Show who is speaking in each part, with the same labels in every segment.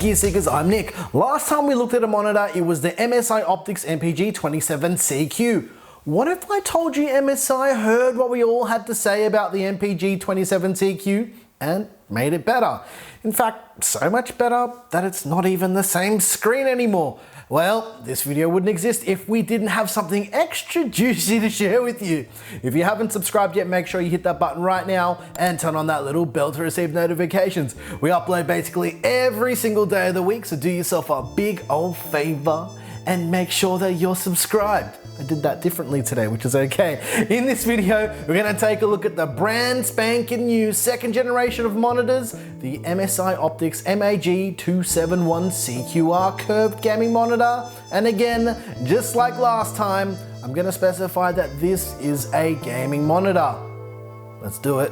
Speaker 1: Gear Seekers, I'm Nick. Last time we looked at a monitor, it was the MSI Optix MPG27CQ. What if I told you MSI heard what we all had to say about the MPG27CQ and made it better? In fact, so much better that it's not even the same screen anymore. Well, this video wouldn't exist if we didn't have something extra juicy to share with you. If you haven't subscribed yet, make sure you hit that button right now and turn on that little bell to receive notifications. We upload basically every single day of the week, so do yourself a big old favor and make sure that you're subscribed. I did that differently today, which is okay. In this video, we're gonna take a look at the brand spanking new second generation of monitors, the MSI Optix MAG271CQR curved gaming monitor. And again, just like last time, I'm gonna specify that this is a gaming monitor. Let's do it.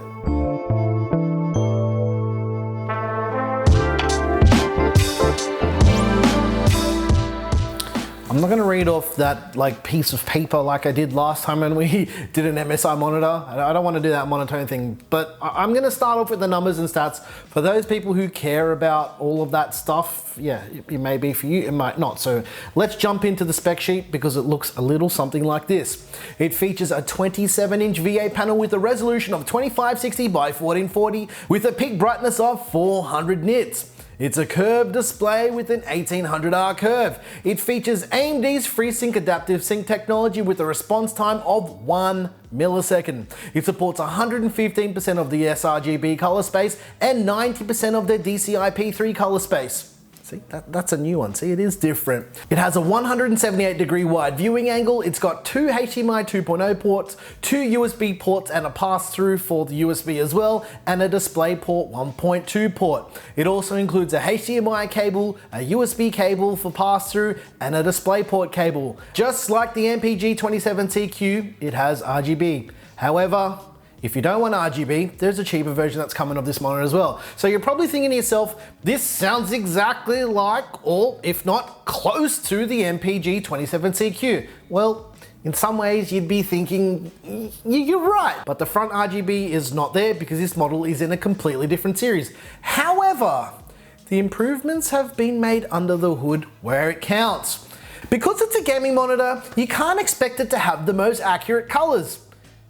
Speaker 1: I'm not gonna read off that piece of paper like I did last time when we did an MSI monitor. I don't wanna do that monotone thing, but I'm gonna start off with the numbers and stats. For those people who care about all of that stuff, yeah, it may be for you, it might not. So let's jump into the spec sheet because it looks a little something like this. It features a 27-inch VA panel with a resolution of 2560 by 1440 with a peak brightness of 400 nits. It's a curved display with an 1800R curve. It features AMD's FreeSync adaptive sync technology with a response time of 1 millisecond. It supports 115% of the sRGB color space and 90% of the DCI-P3 color space. See, that's a new one. See, it is different. It has a 178-degree wide viewing angle. It's got two HDMI 2.0 ports, two USB ports and a pass-through for the USB as well, and a DisplayPort 1.2 port. It also includes a HDMI cable, a USB cable for pass-through, and a DisplayPort cable. Just like the MPG27CQ, it has RGB. However, if you don't want RGB, there's a cheaper version that's coming of this monitor as well. So you're probably thinking to yourself, this sounds exactly like, or if not close to, the MPG27CQ. Well, in some ways you'd be thinking, you're right. But the front RGB is not there because this model is in a completely different series. However, the improvements have been made under the hood where it counts. Because it's a gaming monitor, you can't expect it to have the most accurate colors.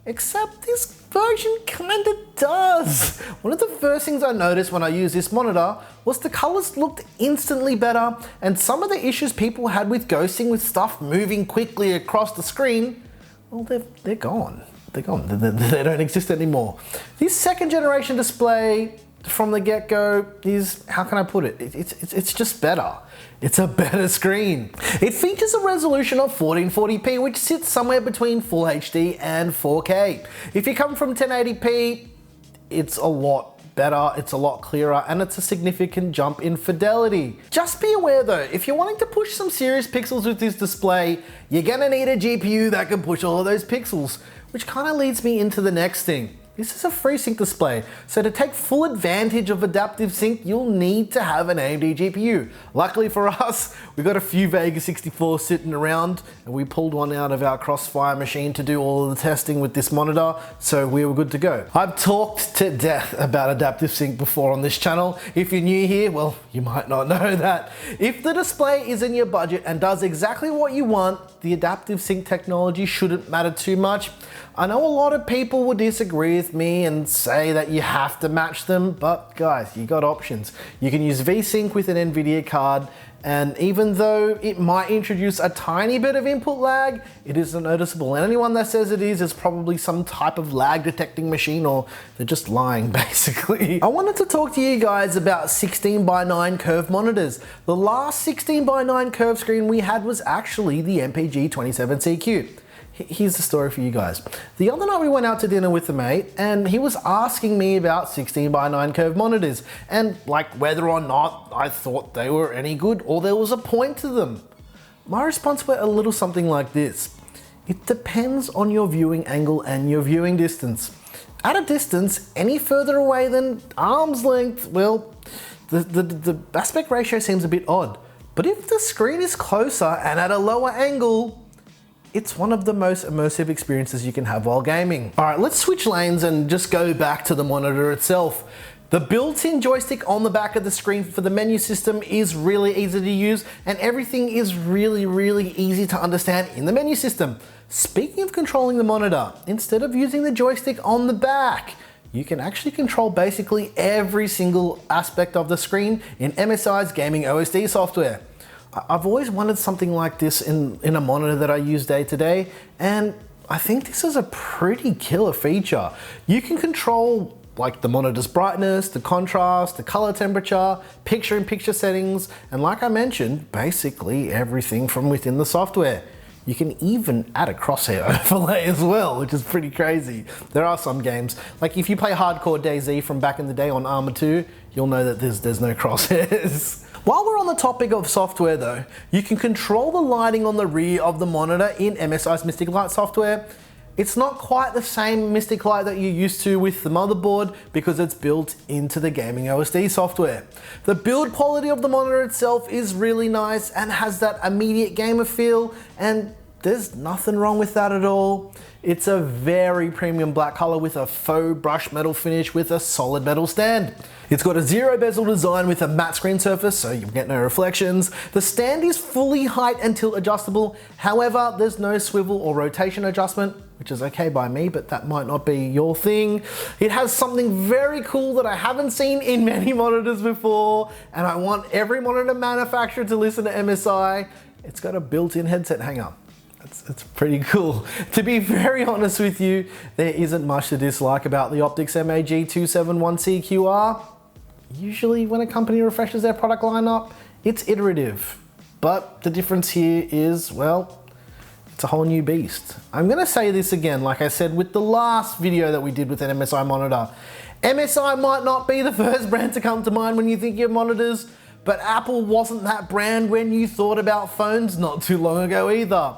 Speaker 1: Except this version kinda does. One of the first things I noticed when I used this monitor was the colors looked instantly better, and some of the issues people had with ghosting, with stuff moving quickly across the screen, well, they're gone. They're gone. They don't exist anymore. This second generation display from the get-go is, how can I put it? It's just better. It's a better screen. It features a resolution of 1440p, which sits somewhere between Full HD and 4K. If you come from 1080p, it's a lot better, it's a lot clearer, and it's a significant jump in fidelity. Just be aware though, if you're wanting to push some serious pixels with this display, you're gonna need a GPU that can push all of those pixels, which kind of leads me into the next thing. This is a FreeSync display, so to take full advantage of adaptive sync, you'll need to have an AMD GPU. Luckily for us, we got a few Vega 64 sitting around, and we pulled one out of our Crossfire machine to do all of the testing with this monitor, so we were good to go. I've talked to death about adaptive sync before on this channel. If you're new here, well, you might not know that. If the display is in your budget and does exactly what you want, the adaptive sync technology shouldn't matter too much. I know a lot of people will disagree with me and say that you have to match them, but guys, you got options. You can use VSync with an NVIDIA card, and even though it might introduce a tiny bit of input lag, it isn't noticeable. And anyone that says it is probably some type of lag detecting machine, or they're just lying basically. I wanted to talk to you guys about 16:9 curved monitors. The last 16:9 curved screen we had was actually the MPG27CQ. Here's the story for you guys. The other night we went out to dinner with a mate and he was asking me about 16:9 curved monitors and whether or not I thought they were any good or there was a point to them. My response went a little something like this. It depends on your viewing angle and your viewing distance. At a distance, any further away than arm's length, well, the aspect ratio seems a bit odd. But if the screen is closer and at a lower angle, it's one of the most immersive experiences you can have while gaming. All right, let's switch lanes and just go back to the monitor itself. The built-in joystick on the back of the screen for the menu system is really easy to use, and everything is really easy to understand in the menu system. Speaking of controlling the monitor, instead of using the joystick on the back, you can actually control basically every single aspect of the screen in MSI's gaming OSD software. I've always wanted something like this in a monitor that I use day to day, and I think this is a pretty killer feature. You can control like the monitor's brightness, the contrast, the color temperature, picture-in-picture settings, and like I mentioned, basically everything from within the software. You can even add a crosshair overlay as well, which is pretty crazy. There are some games, like if you play Hardcore DayZ from back in the day on Arma 2, you'll know that there's no crosshairs. While we're on the topic of software though, you can control the lighting on the rear of the monitor in MSI's Mystic Light software. It's not quite the same Mystic Light that you're used to with the motherboard because it's built into the gaming OSD software. The build quality of the monitor itself is really nice and has that immediate gamer feel, and there's nothing wrong with that at all. It's a very premium black color with a faux brushed metal finish with a solid metal stand. It's got a zero bezel design with a matte screen surface, so you get no reflections. The stand is fully height and tilt adjustable. However, there's no swivel or rotation adjustment, which is okay by me, but that might not be your thing. It has something very cool that I haven't seen in many monitors before, and I want every monitor manufacturer to listen to MSI. It's got a built-in headset hanger. It's pretty cool. To be very honest with you, there isn't much to dislike about the Optix MAG271CQR. Usually when a company refreshes their product lineup, it's iterative. But the difference here is, well, it's a whole new beast. I'm gonna say this again, like I said with the last video that we did with an MSI monitor. MSI might not be the first brand to come to mind when you think of monitors, but Apple wasn't that brand when you thought about phones not too long ago either.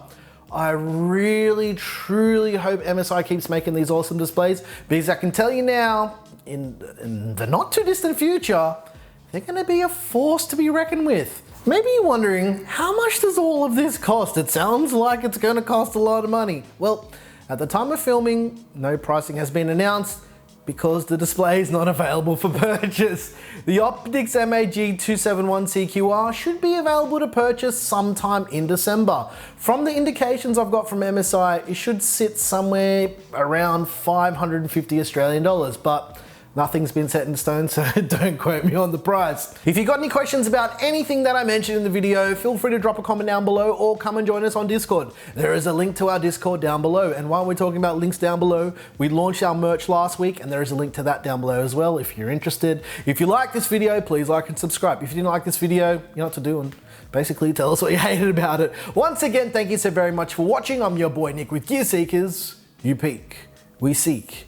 Speaker 1: I really, truly hope MSI keeps making these awesome displays, because I can tell you now, in the not too distant future, they're gonna be a force to be reckoned with. Maybe you're wondering, how much does all of this cost? It sounds like it's gonna cost a lot of money. Well, at the time of filming, no pricing has been announced because the display is not available for purchase. The Optix MAG271CQR should be available to purchase sometime in December. From the indications I've got from MSI, it should sit somewhere around 550 Australian dollars, but nothing's been set in stone, so don't quote me on the price. If you've got any questions about anything that I mentioned in the video, feel free to drop a comment down below or come and join us on Discord. There is a link to our Discord down below. And while we're talking about links down below, we launched our merch last week and there is a link to that down below as well if you're interested. If you like this video, please like and subscribe. If you didn't like this video, you know what to do, and basically tell us what you hated about it. Once again, thank you so very much for watching. I'm your boy Nick with Gear Seekers. You peek, we seek.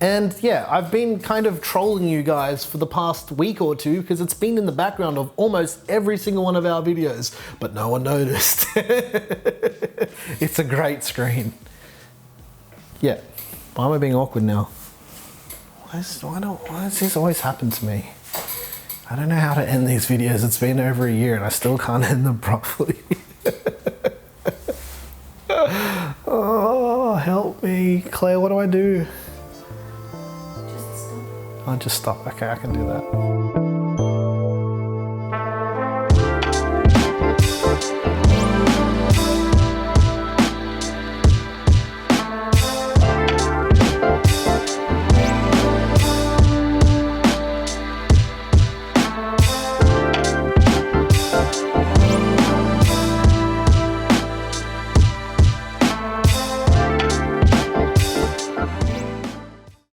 Speaker 1: And yeah, I've been kind of trolling you guys for the past week or two because it's been in the background of almost every single one of our videos, but no one noticed. It's a great screen. Yeah, why am I being awkward now? Why does this always happen to me? I don't know how to end these videos. It's been over a year and I still can't end them properly. Oh, help me. Claire, what do I do? I'll just stop. Okay, I can do that.